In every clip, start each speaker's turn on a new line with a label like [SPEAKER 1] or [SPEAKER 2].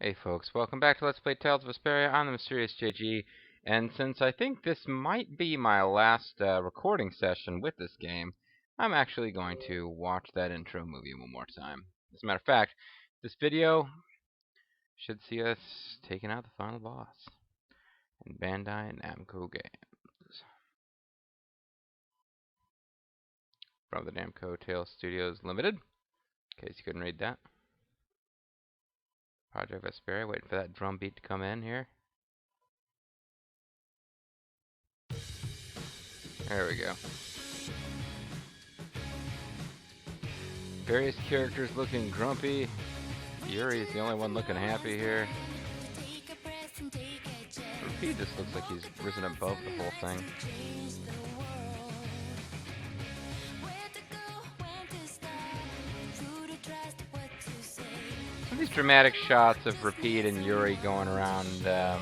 [SPEAKER 1] Hey folks, welcome back to Let's Play Tales of Vesperia. I'm the MysteriousJG, and since I think this might be my last recording session with this game, I'm actually going to watch that intro movie one more time. As a matter of fact, this video should see us taking out the final boss in Bandai Namco Games. From the Namco Tales Studios Limited, in case you couldn't read that. Project Vesperia, waiting for that drum beat to come in here. There we go. Various characters looking grumpy. Yuri's the only one looking happy here. He just looks like he's risen above the whole thing. Some of these dramatic shots of Repeat and Yuri going around, kind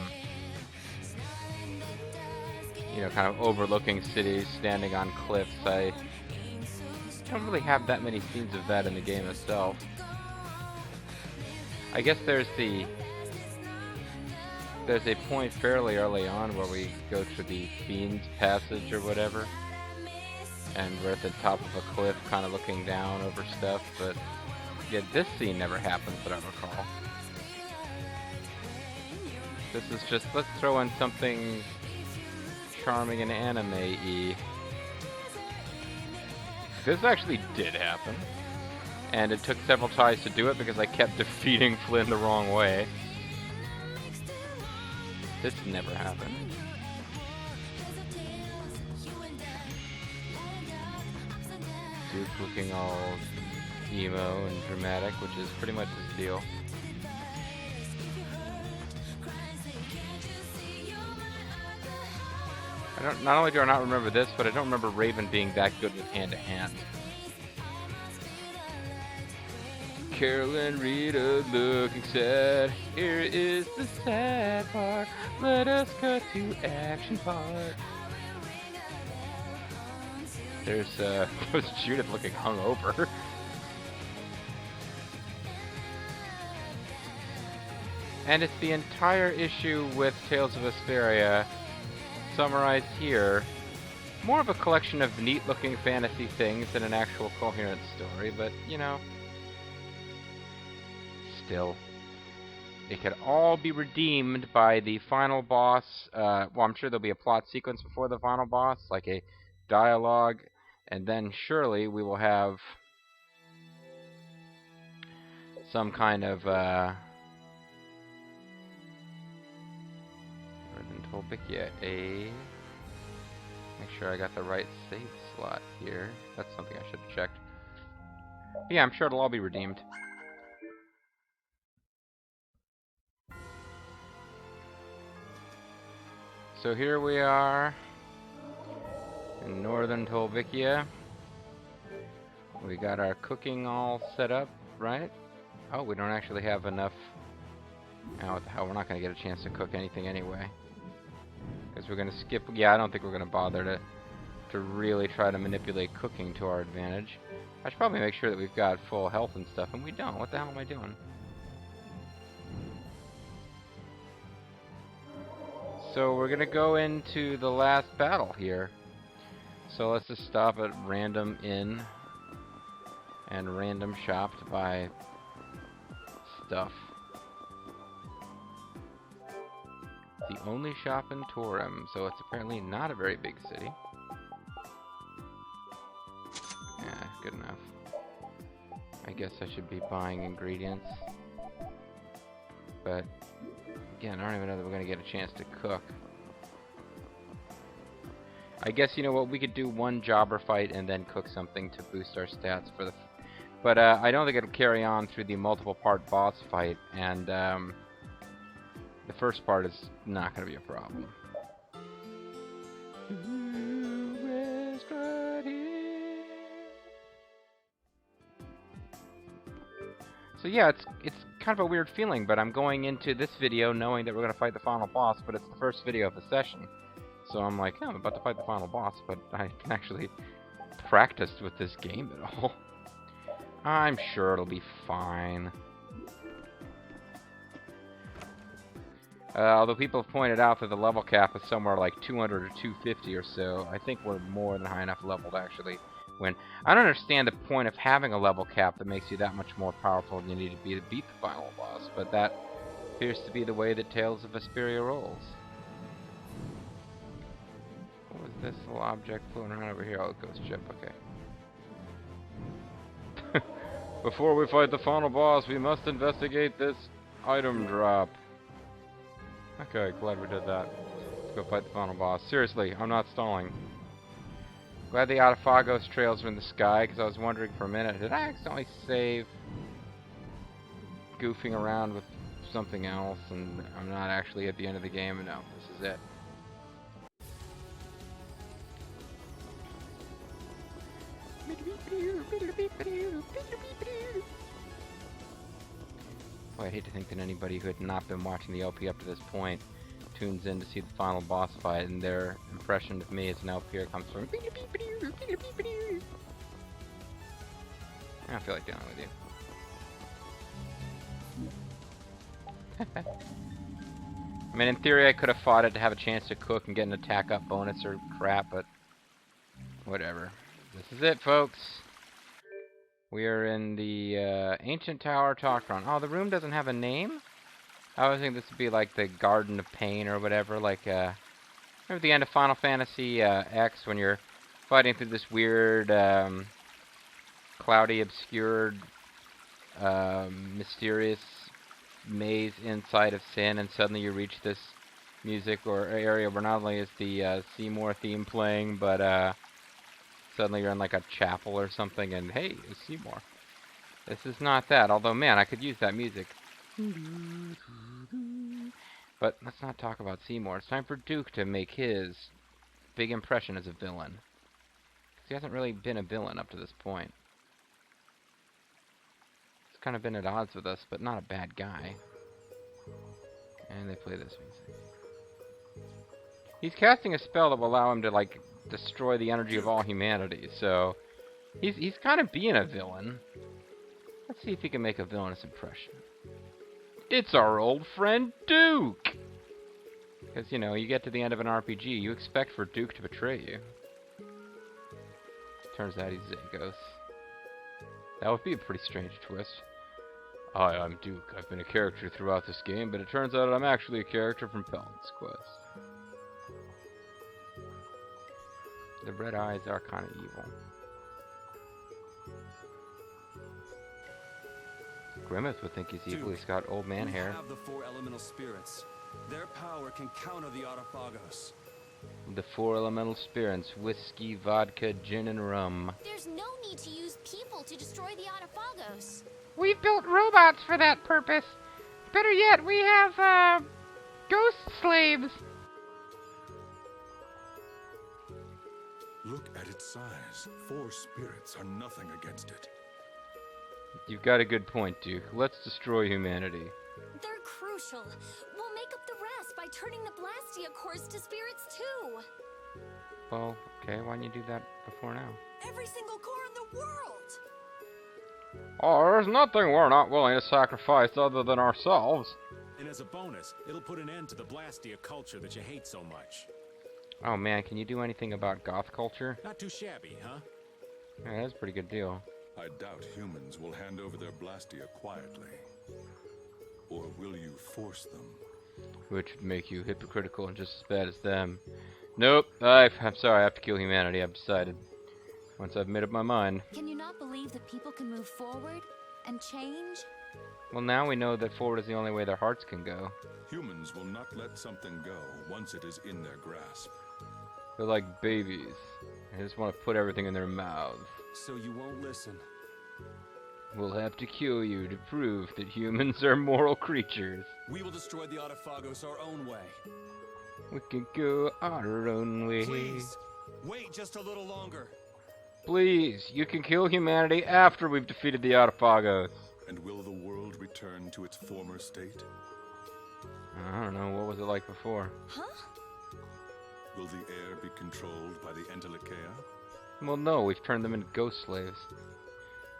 [SPEAKER 1] of overlooking cities, standing on cliffs. I don't really have that many scenes of that in the game itself. I guess there's a point fairly early on where we go to the Fiend's Passage or whatever, and we're at the top of a cliff kind of looking down over stuff, but yeah, this scene never happens that I recall. This is just, let's throw in something charming and anime-y. This actually did happen, and it took several tries to do it because I kept defeating Flynn the wrong way. This never happened. Duke looking all emo and dramatic, which is pretty much his deal. Not only do I not remember this, but I don't remember Raven being that good with hand-to-hand. Carol and Rita looking sad. Here is the sad part. Let us cut to action part. There's Judith looking hungover. And it's the entire issue with Tales of Vesperia summarized here. More of a collection of neat-looking fantasy things than an actual coherent story, but, still, it could all be redeemed by the final boss. Well, I'm sure there'll be a plot sequence before the final boss, like a dialogue, and then surely we will have some kind of make sure I got the right save slot here. That's something I should have checked. But yeah, I'm sure it'll all be redeemed. So here we are in northern Tolvikia. We got our cooking all set up, right? Oh, we don't actually have enough. Now, what the hell? We're not going to get a chance to cook anything anyway. Because we're going to skip. Yeah, I don't think we're going to bother to really try to manipulate cooking to our advantage. I should probably make sure that we've got full health and stuff, and we don't. What the hell am I doing? So we're going to go into the last battle here. So let's just stop at random inn and random shop to buy stuff. The only shop in Torim, so it's apparently not a very big city. Yeah, good enough. I guess I should be buying ingredients. But, again, I don't even know that we're going to get a chance to cook. I guess, you know what, we could do one jobber fight and then cook something to boost our stats for the... But I don't think it'll carry on through the multiple part boss fight, and the first part is not going to be a problem. So yeah, it's kind of a weird feeling, but I'm going into this video knowing that we're going to fight the final boss, but it's the first video of the session. So I'm like, yeah, I'm about to fight the final boss, but I haven't actually practiced with this game at all. I'm sure it'll be fine. Although people have pointed out that the level cap is somewhere like 200 or 250 or so, I think we're more than high enough level to actually win. I don't understand the point of having a level cap that makes you that much more powerful than you need to be to beat the final boss, but that appears to be the way that Tales of Vesperia rolls. What was this little object floating around over here? Oh, ghost ship, okay. Before we fight the final boss, we must investigate this item drop. Okay, glad we did that. Let's go fight the final boss. Seriously, I'm not stalling. Glad the Autophagos trails are in the sky, because I was wondering for a minute, did I accidentally save goofing around with something else, and I'm not actually at the end of the game? No, this is it. Boy, I hate to think that anybody who had not been watching the LP up to this point tunes in to see the final boss fight, and their impression of me as an LPer comes from I don't feel like dealing with you. I mean, in theory, I could have fought it to have a chance to cook and get an attack up bonus or crap, but whatever. This is it, folks. We are in the Ancient Tower Tokron. Oh, the room doesn't have a name? I was thinking this would be like the Garden of Pain or whatever, like, remember the end of Final Fantasy X when you're fighting through this weird, cloudy, obscured, mysterious maze inside of Sin, and suddenly you reach this music or area where not only is the Seymour theme playing, but suddenly you're in like a chapel or something, and hey, it's Seymour. This is not that, although, man, I could use that music. But let's not talk about Seymour. It's time for Duke to make his big impression as a villain. 'Cause he hasn't really been a villain up to this point. He's kind of been at odds with us, but not a bad guy. And they play this music. He's casting a spell that will allow him to, like, destroy the energy of all humanity, so he's kind of being a villain. Let's see if he can make a villainous impression. It's our old friend Duke! Because, you know, you get to the end of an RPG, you expect for Duke to betray you. Turns out he's Zagos. That would be a pretty strange twist. Hi, I'm Duke. I've been a character throughout this game, but it turns out I'm actually a character from Paladin's Quest. The red eyes are kind of evil. Grimmeth would think he's evil. He's got old man hair.
[SPEAKER 2] We have the four elemental spirits. Their power can counter the Autophagos.
[SPEAKER 1] The four elemental spirits: whiskey, vodka, gin, and rum.
[SPEAKER 3] There's no need to use people to destroy the Autophagos.
[SPEAKER 4] We've built robots for that purpose. Better yet, we have, ghost slaves.
[SPEAKER 5] Look at its size. 4 spirits are nothing against it.
[SPEAKER 1] You've got a good point, Duke. Let's destroy humanity.
[SPEAKER 3] They're crucial. We'll make up the rest by turning the Blastia cores to spirits too.
[SPEAKER 1] Well, okay, why didn't you do that before now?
[SPEAKER 3] Every single core in the world.
[SPEAKER 1] Oh, there's nothing we're not willing to sacrifice other than ourselves.
[SPEAKER 2] And as a bonus, it'll put an end to the Blastia culture that you hate so much.
[SPEAKER 1] Oh man, can you do anything about goth culture?
[SPEAKER 2] Not too shabby, huh?
[SPEAKER 1] Yeah, that's a pretty good deal.
[SPEAKER 5] I doubt humans will hand over their Blastia quietly. Or will you force them?
[SPEAKER 1] Which would make you hypocritical and just as bad as them. Nope, I'm sorry, I have to kill humanity, I've decided. Once I've made up my mind.
[SPEAKER 3] Can you not believe that people can move forward and change?
[SPEAKER 1] Well, now we know that forward is the only way their hearts can go.
[SPEAKER 5] Humans will not let something go once it is in their grasp.
[SPEAKER 1] They're like babies. They just want to put everything in their mouths.
[SPEAKER 2] So you won't listen.
[SPEAKER 1] We'll have to kill you to prove that humans are moral creatures.
[SPEAKER 2] We will destroy the Autophagos our own way.
[SPEAKER 1] We can go our own way.
[SPEAKER 2] Please, wait just a little longer.
[SPEAKER 1] Please, you can kill humanity after we've defeated the Autophagos.
[SPEAKER 5] And will the world return to its former state?
[SPEAKER 1] I don't know, what was it like before?
[SPEAKER 3] Huh?
[SPEAKER 5] Will the air be controlled by the Entelecheia?
[SPEAKER 1] Well, no, we've turned them into ghost slaves.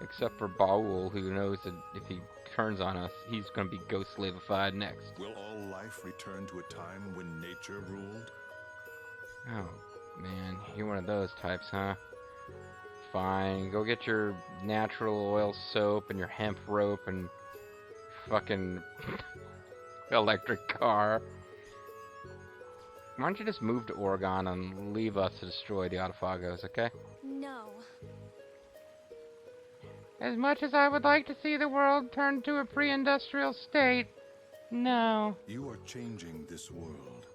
[SPEAKER 1] Except for Baul, who knows that if he turns on us, he's gonna be ghost slavified next.
[SPEAKER 5] Will all life return to a time when nature ruled?
[SPEAKER 1] Oh, man, you're one of those types, huh? Fine, go get your natural oil soap and your hemp rope and fucking electric car. Why don't you just move to Oregon and leave us to destroy the Autophagos, okay?
[SPEAKER 3] No.
[SPEAKER 4] As much as I would like to see the world turn to a pre-industrial state, no.
[SPEAKER 5] You are changing this world,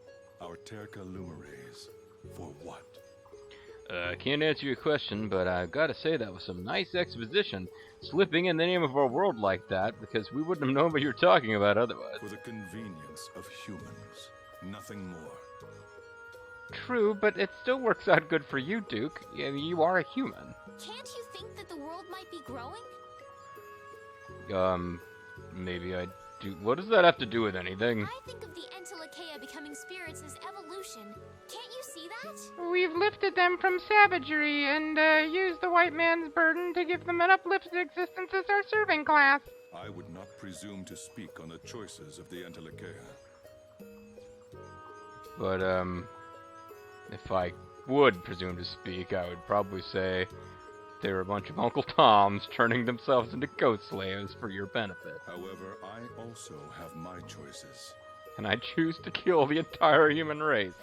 [SPEAKER 5] our Terca Luminaries, for what?
[SPEAKER 1] I can't answer your question, but I've got to say that was some nice exposition, slipping in the name of our world like that, because we wouldn't have known what you're talking about otherwise.
[SPEAKER 5] For the convenience of humans, nothing more.
[SPEAKER 1] True, but it still works out good for you, Duke. I mean, you are a human.
[SPEAKER 3] Can't you think that the world might be growing?
[SPEAKER 1] Maybe I do. What does that have to do with anything?
[SPEAKER 3] I think of the Entelecheia becoming spirits as evolution. Can't you see that?
[SPEAKER 4] We've lifted them from savagery and used the white man's burden to give them an uplifted existence as our serving class.
[SPEAKER 5] I would not presume to speak on the choices of the Entelecheia.
[SPEAKER 1] But, if I would presume to speak, I would probably say they're a bunch of Uncle Toms turning themselves into ghost slaves for your benefit.
[SPEAKER 5] However, I also have my choices.
[SPEAKER 1] And I choose to kill the entire human race.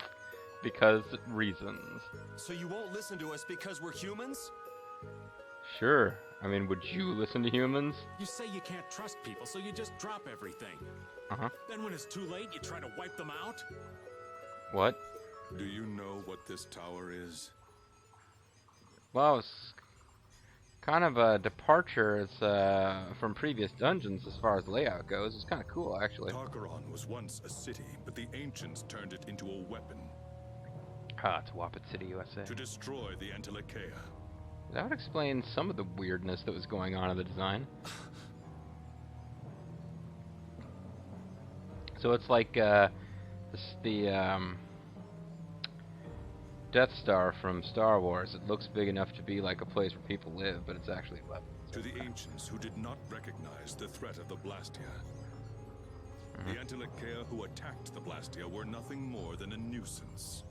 [SPEAKER 1] Because reasons.
[SPEAKER 2] So you won't listen to us because we're humans?
[SPEAKER 1] Sure. I mean, would you listen to humans?
[SPEAKER 2] You say you can't trust people, so you just drop everything.
[SPEAKER 1] Uh-huh.
[SPEAKER 2] Then when it's too late, you try to wipe them out?
[SPEAKER 1] What?
[SPEAKER 5] Do you know what this tower is?
[SPEAKER 1] Well, it's kind of a departure from previous dungeons as far as layout goes. It's kind of cool, actually.
[SPEAKER 5] Tarkaron was once a city, but the ancients turned it into a weapon
[SPEAKER 1] Ah, it's Wapit City, USA.
[SPEAKER 5] to destroy the Entelecheia.
[SPEAKER 1] That would explain some of the weirdness that was going on in the design. So it's like the Death Star from Star Wars. It looks big enough to be like a place where people live, but it's actually a weapon.
[SPEAKER 5] To the ancients who did not recognize the threat of the Blastia. The Entelecheia who attacked the Blastia were nothing more than a nuisance.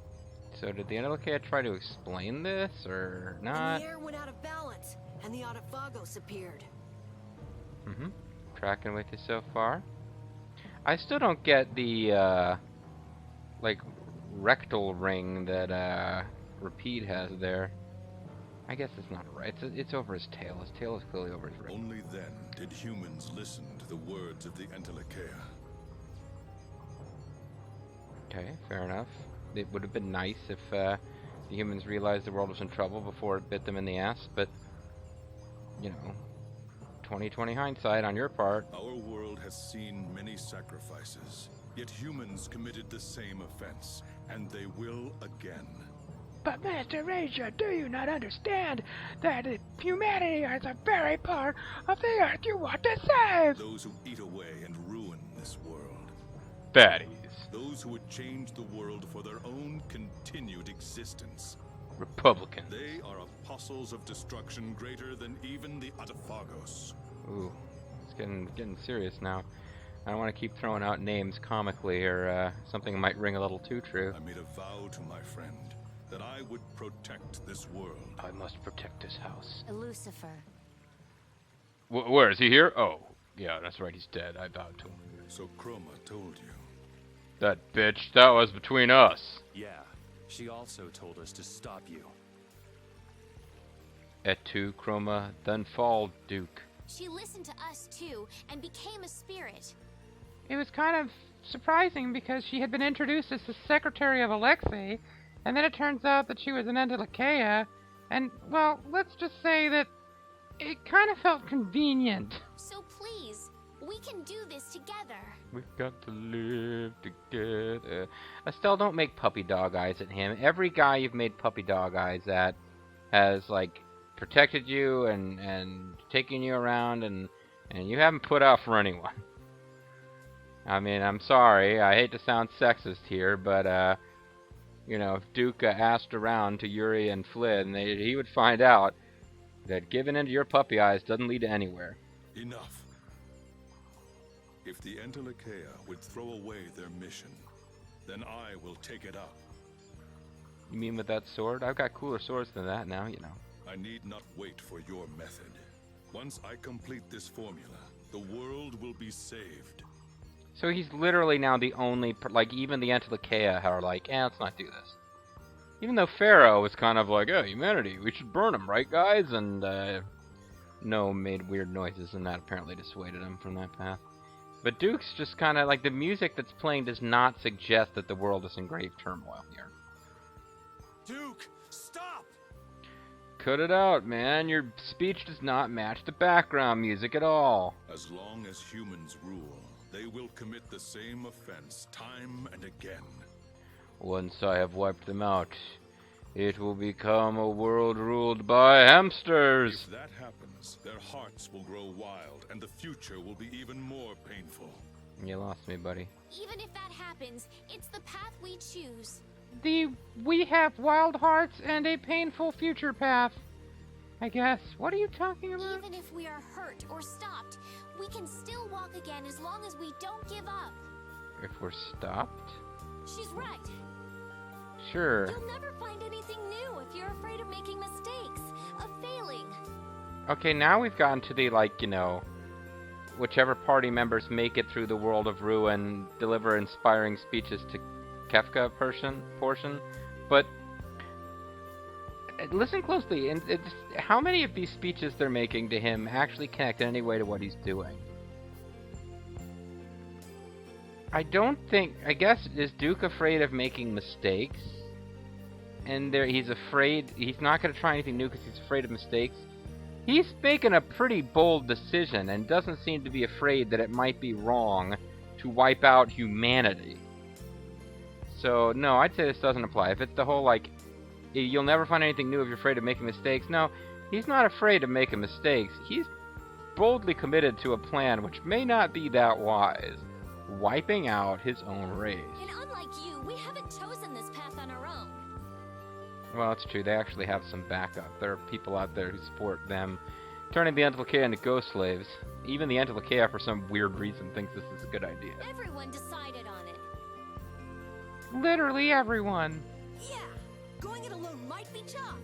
[SPEAKER 1] So did the Entelecheia try to explain this, or
[SPEAKER 6] And
[SPEAKER 1] not?
[SPEAKER 6] the air went out of balance, and the Autophagos appeared.
[SPEAKER 1] Mm-hmm. Tracking with you so far. I still don't get the, like, rectal ring that, Repeat has there. I guess it's not right. It's over his tail. His tail is clearly over his ring.
[SPEAKER 5] Only then did humans listen to the words of the Entelecheia.
[SPEAKER 1] Okay, fair enough. It would have been nice if, the humans realized the world was in trouble before it bit them in the ass, but, you know, 20/20 hindsight on your part.
[SPEAKER 5] Our world has seen many sacrifices, yet humans committed the same offense, and they will again.
[SPEAKER 4] But Master Ranger, do you not understand that humanity is a very part of the earth you want to save?
[SPEAKER 5] Those who eat away and ruin this world.
[SPEAKER 1] Baddies.
[SPEAKER 5] Those who would change the world for their own continued existence.
[SPEAKER 1] Republicans.
[SPEAKER 5] They are apostles of destruction greater than even the Autophagos.
[SPEAKER 1] Ooh, it's getting serious now. I don't want to keep throwing out names comically, or something might ring a little too true.
[SPEAKER 5] I made a vow to my friend that I would protect this world.
[SPEAKER 1] I must protect this house.
[SPEAKER 3] Lucifer.
[SPEAKER 1] Where is he here? Oh, yeah, that's right. He's dead. I vowed to him.
[SPEAKER 5] So Chroma told you.
[SPEAKER 1] That bitch. That was between us.
[SPEAKER 2] Yeah. She also told us to stop you.
[SPEAKER 1] Et tu, Chroma, then fall, Duke.
[SPEAKER 3] She listened to us too and became a spirit.
[SPEAKER 4] It was kind of surprising because she had been introduced as the secretary of Alexei, and then it turns out that she was an Entelecheia, and, well, let's just say that it kind of felt convenient.
[SPEAKER 3] So please, we can do this together.
[SPEAKER 1] We've got to live together. Estelle, don't make puppy dog eyes at him. Every guy you've made puppy dog eyes at has, like, protected you and taken you around, and you haven't put out for anyone. I mean, I'm sorry. I hate to sound sexist here, but, you know, if Duke asked around to Yuri and Flynn, he would find out that giving into your puppy eyes doesn't lead to anywhere.
[SPEAKER 5] Enough. If the Entelecheia would throw away their mission, then I will take it up.
[SPEAKER 1] You mean with that sword? I've got cooler swords than that now, you know.
[SPEAKER 5] I need not wait for your method. Once I complete this formula, the world will be saved.
[SPEAKER 1] So he's literally now the only, like, even the Entelecheia are like, let's not do this. Even though Pharaoh was kind of like, oh, humanity, we should burn them, right, guys? And, no made weird noises, and that apparently dissuaded him from that path. But Duke's just kind of, like, the music that's playing does not suggest that the world is in grave turmoil here.
[SPEAKER 2] Duke, stop!
[SPEAKER 1] Cut it out, man. Your speech does not match the background music at all.
[SPEAKER 5] As long as humans rule, they will commit the same offense time and again.
[SPEAKER 1] Once I have wiped them out, it will become a world ruled by hamsters.
[SPEAKER 5] If that happens, their hearts will grow wild, and the future will be even more painful.
[SPEAKER 1] You lost me, buddy.
[SPEAKER 3] Even if that happens, it's the path we choose.
[SPEAKER 4] We have wild hearts and a painful future path, I guess. What are you talking about?
[SPEAKER 3] Even if we are hurt or stopped, we can still walk again as long as we don't give up.
[SPEAKER 1] If we're stopped?
[SPEAKER 3] She's right.
[SPEAKER 1] Sure.
[SPEAKER 3] You'll never find anything new if you're afraid of making mistakes, of failing.
[SPEAKER 1] Okay, now we've gotten to the, like, you know, whichever party members make it through the world of ruin, deliver inspiring speeches to Kefka portion. But listen closely, and how many of these speeches they're making to him actually connect in any way to what he's doing? I don't think. I guess, is Duke afraid of making mistakes? And he's afraid. He's not going to try anything new because he's afraid of mistakes. He's making a pretty bold decision and doesn't seem to be afraid that it might be wrong to wipe out humanity. So, no, I'd say this doesn't apply. If it's the whole, like, you'll never find anything new if you're afraid of making mistakes. No, he's not afraid of making mistakes. He's boldly committed to a plan which may not be that wise. Wiping out his own race.
[SPEAKER 3] And unlike you, we haven't chosen this path on our own.
[SPEAKER 1] Well, it's true. They actually have some backup. There are people out there who support them, turning the Entelecheia into ghost slaves. Even the Entelecheia, for some weird reason, thinks this is a good idea.
[SPEAKER 3] Everyone decided on it.
[SPEAKER 4] Literally everyone.
[SPEAKER 6] Yeah, going it alone might be tough,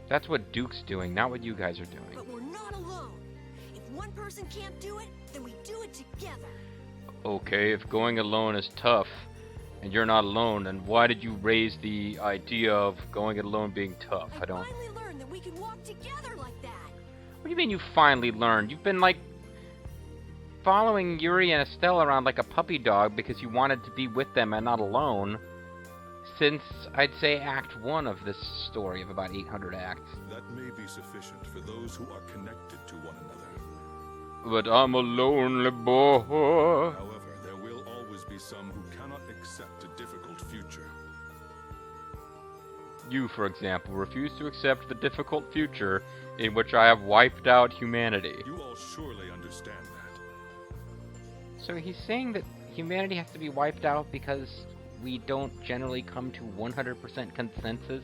[SPEAKER 1] That's what Duke's doing, not what you guys are doing.
[SPEAKER 6] but we're not alone. If one person can't do it, then we do it together.
[SPEAKER 1] Okay, if going alone is tough, and you're not alone, then why did you raise the idea of going it alone being tough? I don't...
[SPEAKER 6] finally learned that we can walk together like that.
[SPEAKER 1] What do you mean you finally learned? You've been, like, following Yuri and Estelle around like a puppy dog because you wanted to be with them and not alone since, I'd say, Act 1 of this story of about 800 acts.
[SPEAKER 5] That may be sufficient for those who are connected to one another.
[SPEAKER 1] But I'm a lonely boy.
[SPEAKER 5] However, there will always be some who cannot accept a difficult future.
[SPEAKER 1] You, for example, refuse to accept the difficult future in which I have wiped out humanity.
[SPEAKER 5] You all surely understand that.
[SPEAKER 1] So he's saying that humanity has to be wiped out because we don't generally come to 100% consensus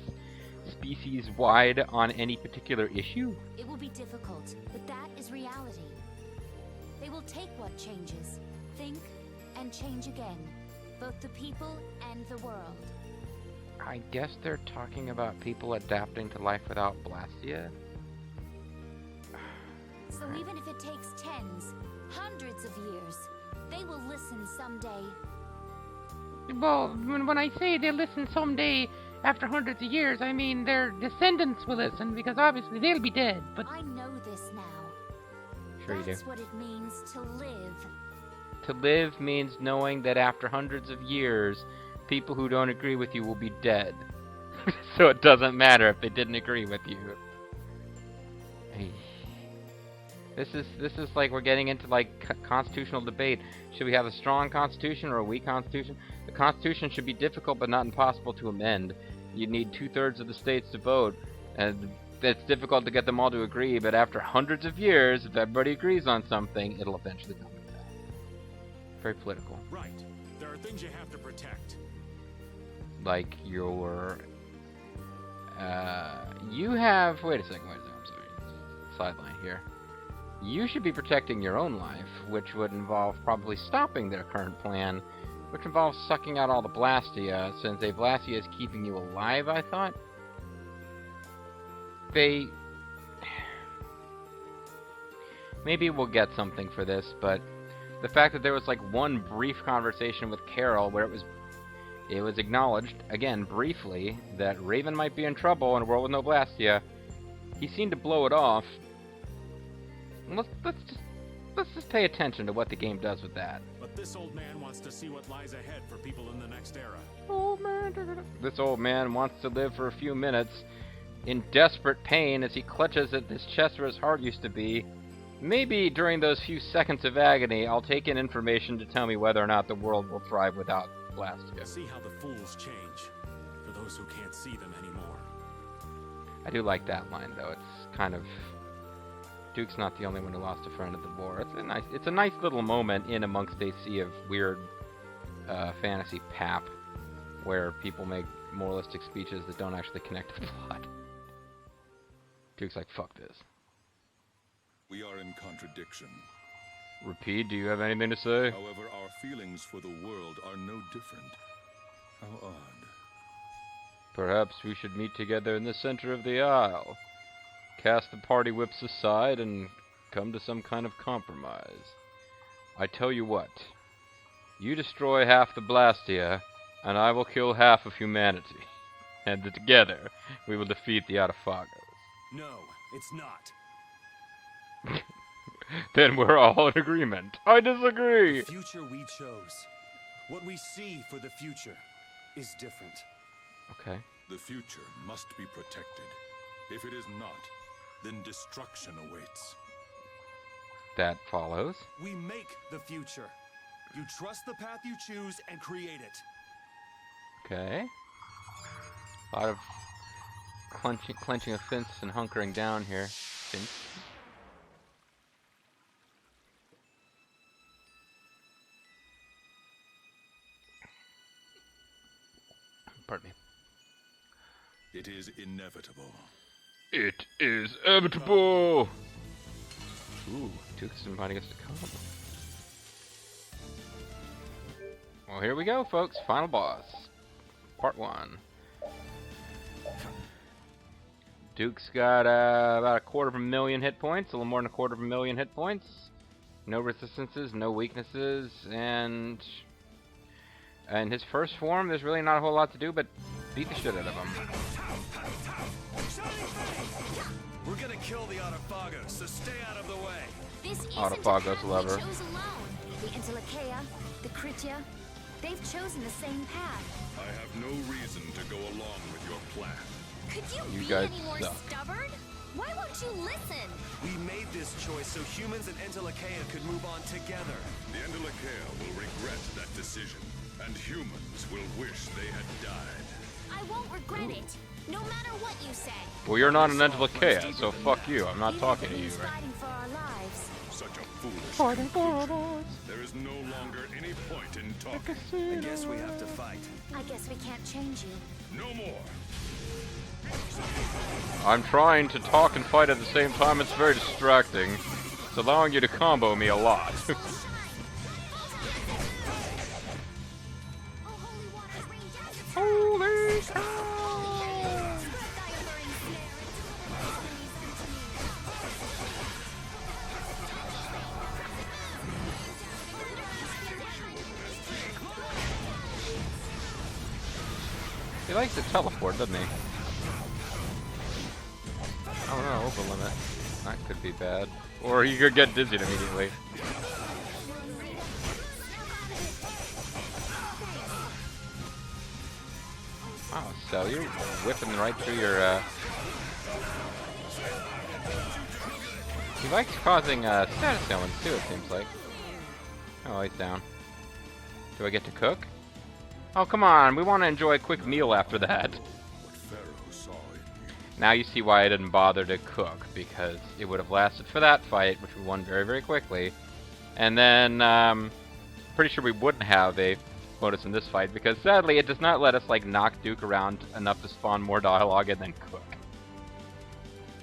[SPEAKER 1] species-wide on any particular issue?
[SPEAKER 3] It will be difficult, but that is reality. They will take what changes, think, and change again. Both the people and the world.
[SPEAKER 1] I guess they're talking about people adapting to life without Blastia?
[SPEAKER 3] So even if it takes tens, hundreds of years, they will listen someday.
[SPEAKER 4] Well, when I say they listen someday after hundreds of years, I mean their descendants will listen, because obviously they'll be dead, but...
[SPEAKER 3] I know this now.
[SPEAKER 1] Sure you do.
[SPEAKER 3] That's what it means to live.
[SPEAKER 1] To live means knowing that after hundreds of years, people who don't agree with you will be dead. So it doesn't matter if they didn't agree with you. This is like we're getting into like constitutional debate. Should we have a strong constitution or a weak constitution? The constitution should be difficult but not impossible to amend. You need 2/3 of the states to vote, and it's difficult to get them all to agree, but after hundreds of years, if everybody agrees on something, it'll eventually come to that. Very political.
[SPEAKER 2] Right. There are things you have to protect.
[SPEAKER 1] Like your... you have... Wait a second, I'm sorry. Sideline here. you should be protecting your own life, which would involve probably stopping their current plan, which involves sucking out all the Blastia, since a Blastia is keeping you alive, I thought? Maybe we'll get something for this, but the fact that there was like one brief conversation with Carol where it was acknowledged, again, briefly, that Raven might be in trouble in a world with no Blastia. He seemed to blow it off. Let's just pay attention to what the game does with that.
[SPEAKER 2] But this old man wants to see what lies ahead for people in the next era.
[SPEAKER 1] This old man wants to live for a few minutes in desperate pain as he clutches at this chest where his heart used to be. Maybe during those few seconds of agony, I'll take in information to tell me whether or not the world will thrive without Blastia.
[SPEAKER 2] See how the fools change, for those who can't see them anymore.
[SPEAKER 1] I do like that line, though. It's kind of... Duke's not the only one who lost a friend at the war. It's a nice little moment in amongst a sea of weird fantasy pap, where people make moralistic speeches that don't actually connect to the plot. Duke's like, fuck this.
[SPEAKER 5] We are in contradiction.
[SPEAKER 1] Repeat, do you have anything to say?
[SPEAKER 5] However, our feelings for the world are no different. How odd.
[SPEAKER 1] Perhaps we should meet together in the center of the aisle. Cast the party whips aside and come to some kind of compromise. I tell you what. You destroy half the Blastia, and I will kill half of humanity. And together, we will defeat the Autophagos.
[SPEAKER 2] No, it's not.
[SPEAKER 1] Then we're all in agreement. I disagree!
[SPEAKER 2] The future we chose, what we see for the future, is different.
[SPEAKER 1] Okay.
[SPEAKER 5] The future must be protected. If it is not, then destruction awaits.
[SPEAKER 1] That follows.
[SPEAKER 2] We make the future. You trust the path you choose and create it.
[SPEAKER 1] Okay. A lot of clenching of fists and hunkering down here. Pardon me.
[SPEAKER 5] It is inevitable.
[SPEAKER 1] It is inevitable! Ooh, Duke's inviting us to come. Well, here we go, folks. Final boss. Part 1. Duke's got about 250,000 hit points, a little more than 250,000 hit points. No resistances, no weaknesses, and in his first form, there's really not a whole lot to do but beat the shit out of him.
[SPEAKER 2] We're gonna kill the Autophagos, so stay out of the way.
[SPEAKER 3] This isn't
[SPEAKER 1] Autophagos
[SPEAKER 3] a path
[SPEAKER 1] lover.
[SPEAKER 3] we chose alone. The Interlakeia, the Kritia, they've chosen the same path.
[SPEAKER 5] I have no reason to go along with your plan.
[SPEAKER 3] Could you
[SPEAKER 1] You
[SPEAKER 3] be
[SPEAKER 1] guys
[SPEAKER 3] any more
[SPEAKER 1] suck.
[SPEAKER 3] stubborn? Why won't you listen?
[SPEAKER 2] We made this choice so humans and Interlakeia could move on together.
[SPEAKER 5] The Interlakeia will regret that decision, and humans will wish they had died.
[SPEAKER 3] I won't regret it, no matter what you say.
[SPEAKER 1] Well, you're not an Interlakeia, so fuck you. I'm not talking to you,
[SPEAKER 3] He's
[SPEAKER 1] right?
[SPEAKER 3] fighting for our lives.
[SPEAKER 5] Such a foolish
[SPEAKER 4] Fighting for
[SPEAKER 5] conclusion. There is no longer any point in talking.
[SPEAKER 2] I guess we have to fight.
[SPEAKER 3] I guess we can't change you.
[SPEAKER 5] No more.
[SPEAKER 1] I'm trying to talk and fight at the same time. It's very distracting. It's allowing you to combo me a lot. Holy cow! He likes to teleport, doesn't he? Oh no, over limit. That could be bad. Or he could get dizzied immediately. Wow, so you're whipping right through your, He likes causing, status ailments too, it seems like. Oh, he's down. Do I get to cook? Oh, come on, we want to enjoy a quick meal after that.
[SPEAKER 5] What Pharaoh saw in me.
[SPEAKER 1] Now you see why I didn't bother to cook, because it would have lasted for that fight, which we won very, very quickly. And then, pretty sure we wouldn't have a bonus in this fight, because sadly it does not let us, like, knock Duke around enough to spawn more dialogue and then cook.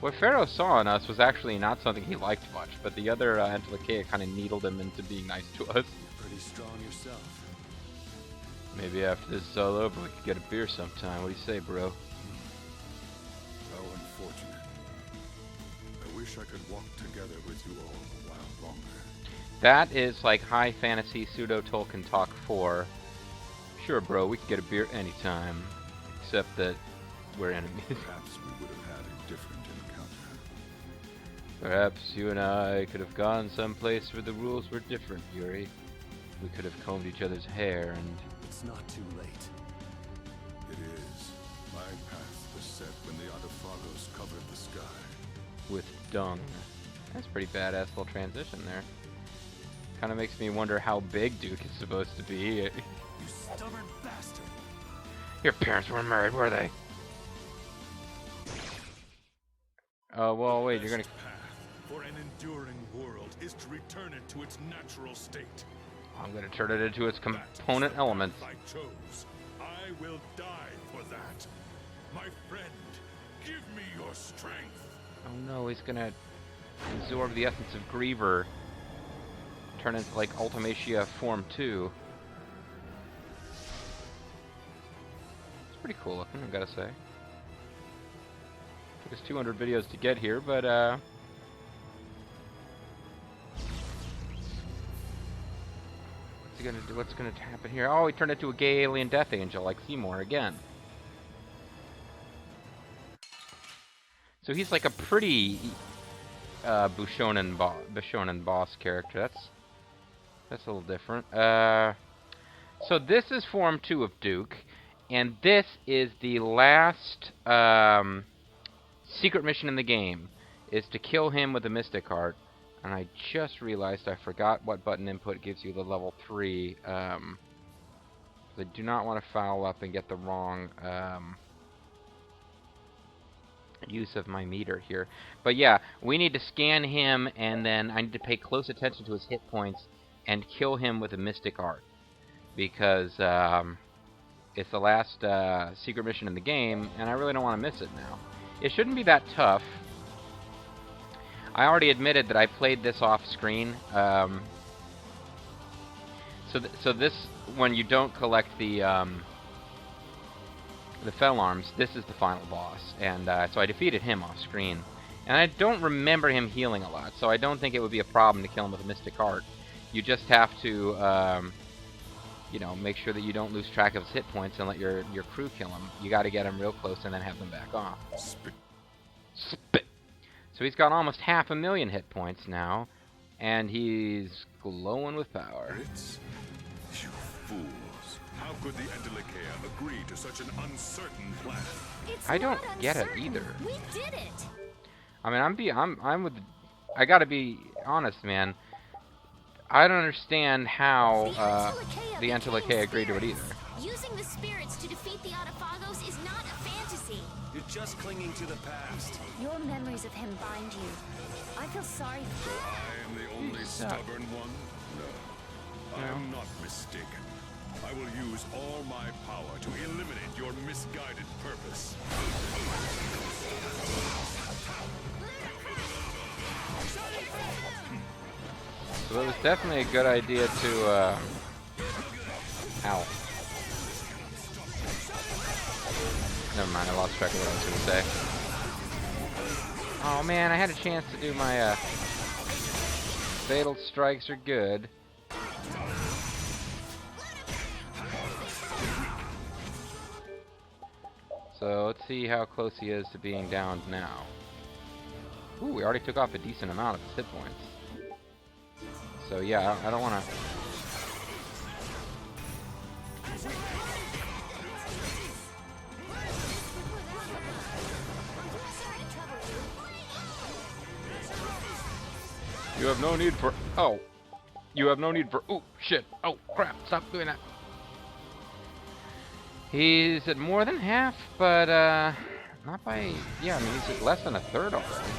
[SPEAKER 1] What Pharaoh saw in us was actually not something he liked much, but the other Entelekea kind of needled him into being nice to us.
[SPEAKER 2] You're pretty strong yourself.
[SPEAKER 1] Maybe after this is all over, we could get a beer sometime. What do you say, bro?
[SPEAKER 5] How unfortunate. I wish I could walk together with you all a while longer.
[SPEAKER 1] That is like high fantasy pseudo Tolkien talk 4. Sure, bro, we could get a beer anytime, except that we're enemies.
[SPEAKER 5] Perhaps we would have had a different encounter.
[SPEAKER 1] Perhaps you and I could have gone someplace where the rules were different, Yuri. We could have combed each other's hair and...
[SPEAKER 2] It's not too late.
[SPEAKER 5] It is. My path was set when the Adafagos covered the sky.
[SPEAKER 1] with dung. That's pretty badass little transition there. Kind of makes me wonder how big Duke is supposed to be.
[SPEAKER 2] You stubborn bastard!
[SPEAKER 1] Your parents weren't married, were they? Oh, well, wait, you're gonna...
[SPEAKER 5] The best path for an enduring world is to return it to its natural state.
[SPEAKER 1] I'm gonna turn it into its
[SPEAKER 5] That
[SPEAKER 1] component
[SPEAKER 5] is the
[SPEAKER 1] elements.
[SPEAKER 5] path I chose. I will die for that. My friend, give me your strength.
[SPEAKER 1] Oh no, he's gonna absorb the essence of Griever. Turn into like Ultimatia Form 2. It's pretty cool looking, I gotta say. Took us 200 videos to get here, but what's he gonna do? What's gonna happen here? Oh, he turned into a gay alien death angel like Seymour again. So he's like a pretty Bushonen boss character. That's a little different. So this is Form 2 of Duke, and this is the last secret mission in the game, is to kill him with a Mystic Heart. And I just realized I forgot what button input gives you the level 3. I do not want to foul up and get the wrong use of my meter here. But yeah, we need to scan him, and then I need to pay close attention to his hit points and kill him with a Mystic Art, because it's the last secret mission in the game, and I really don't want to miss it now. It shouldn't be that tough. I already admitted that I played this off screen. So this, when you don't collect the Fell Arms, this is the final boss, and so I defeated him off screen. And I don't remember him healing a lot, so I don't think it would be a problem to kill him with a Mystic Heart. You just have to, you know, make sure that you don't lose track of his hit points and let your crew kill him. You got to get him real close and then have them back off. Spit. So he's got almost 500,000 hit points now, and he's glowing with power.
[SPEAKER 5] It's... You fools. How could the Entelekea agree to such an uncertain plan?
[SPEAKER 3] It's
[SPEAKER 1] I don't
[SPEAKER 3] not
[SPEAKER 1] get it
[SPEAKER 3] uncertain.
[SPEAKER 1] either.
[SPEAKER 3] We did it.
[SPEAKER 1] I mean, I'm with. I gotta be honest, man. I don't understand how the Entelekea agreed to it either.
[SPEAKER 3] Using the spirits to defeat the Autophagos is not a fantasy.
[SPEAKER 2] You're just clinging to the past.
[SPEAKER 3] Your memories of him bind you. I feel sorry for you.
[SPEAKER 5] I am the only stubborn one? No. I am not mistaken. I will use all my power to eliminate your misguided purpose.
[SPEAKER 1] So it was definitely a good idea to. Ow. Never mind, I lost track of what I was going to say. Oh man, I had a chance to do my fatal strikes are good. So let's see how close he is to being downed now. Ooh, we already took off a decent amount of his hit points. So yeah, I don't want to... You have no need for... Oh. You have no need for... Ooh, shit. Oh, crap. Stop doing that. He's at more than half, but, not by... Yeah, I mean, he's at less than a third already.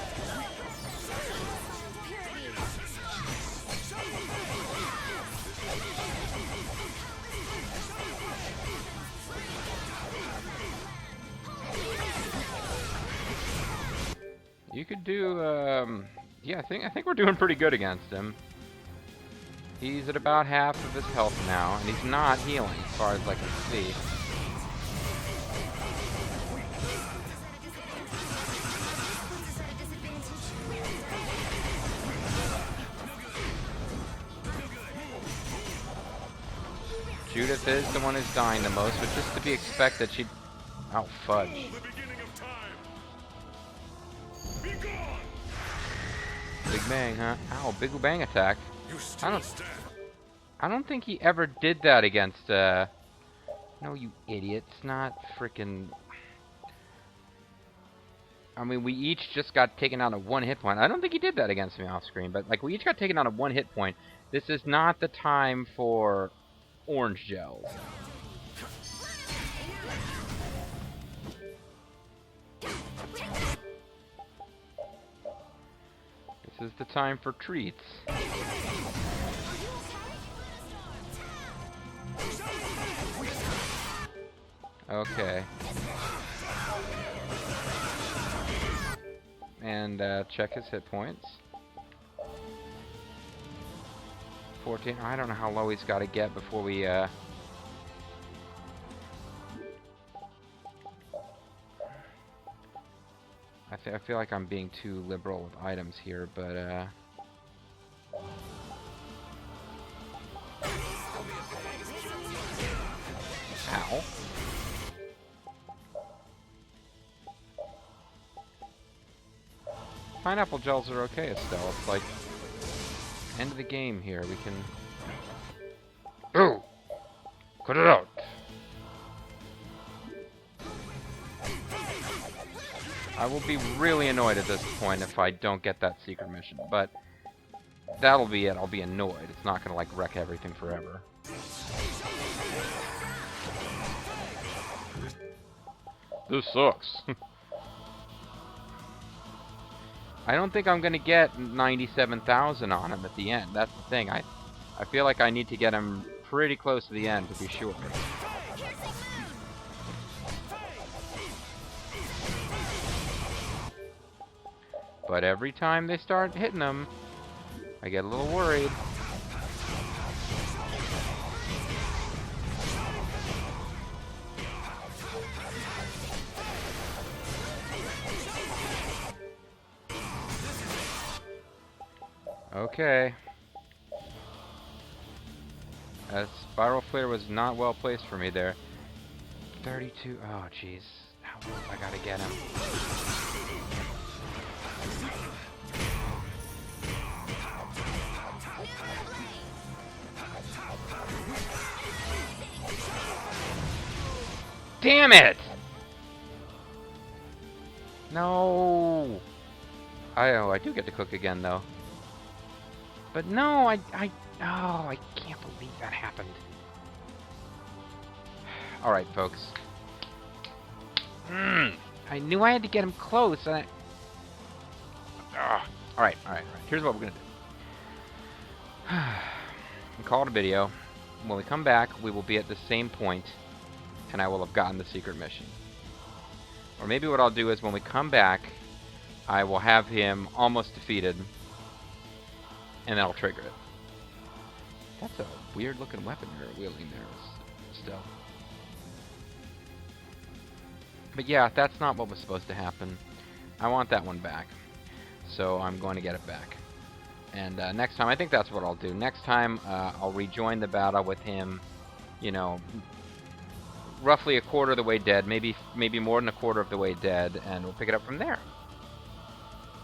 [SPEAKER 1] could do, yeah, I think we're doing pretty good against him. He's at about half of his health now, and he's not healing as far as I can see. Judith is the one who's dying the most, which is to be expected. She... Oh, fudge. Big Bang, huh? Ow, Big Bang attack. I don't think he ever did that against, No, you idiot. It's not frickin'... I mean, we each just got taken out of 1 hit point. I don't think he did that against me off screen, but, like, we each got taken out of 1 hit point. This is not the time for orange gels. This is the time for treats. Okay. And check his hit points. 14. I don't know how low he's got to get before we I feel like I'm being too liberal with items here, but ow. Pineapple gels are okay, Estelle. It's like end of the game here. We can... Ooh! Cut it out! I will be really annoyed at this point if I don't get that secret mission, but that'll be it. I'll be annoyed. It's not gonna, like, wreck everything forever. This sucks. I don't think I'm gonna get 97,000 on him at the end. That's the thing. I feel like I need to get him pretty close to the end to be sure. But every time they start hitting him, I get a little worried. Okay. That spiral flare was not well placed for me there. 32. Oh, jeez. How close I gotta get him. Damn it! No. I do get to cook again though. But no, I can't believe that happened. All right, folks. I knew I had to get him close, and all right. Here's what we're gonna do. We call it a video. When we come back, we will be at the same point, and I will have gotten the secret mission. Or maybe what I'll do is when we come back, I will have him almost defeated, and then I'll trigger it. That's a weird looking weapon you're wielding there, still. But yeah, that's not what was supposed to happen. I want that one back. So I'm going to get it back. And next time, I think that's what I'll do. Next time, I'll rejoin the battle with him, you know, roughly a quarter of the way dead, maybe more than a quarter of the way dead, and we'll pick it up from there.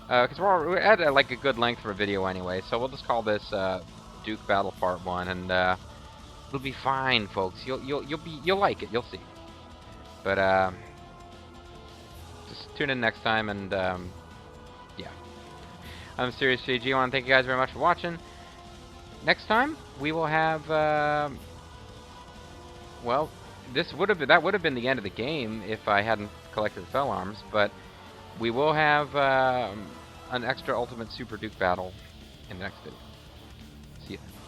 [SPEAKER 1] Because we're at like a good length for a video anyway, so we'll just call this Duke Battle Part 1, and it'll be fine, folks. You'll like it. You'll see. But just tune in next time, and yeah. I'm MysteriousJG. I want to thank you guys very much for watching. Next time we will have well, that would have been the end of the game if I hadn't collected the Fell Arms, but we will have an extra Ultimate Super Duke battle in the next video.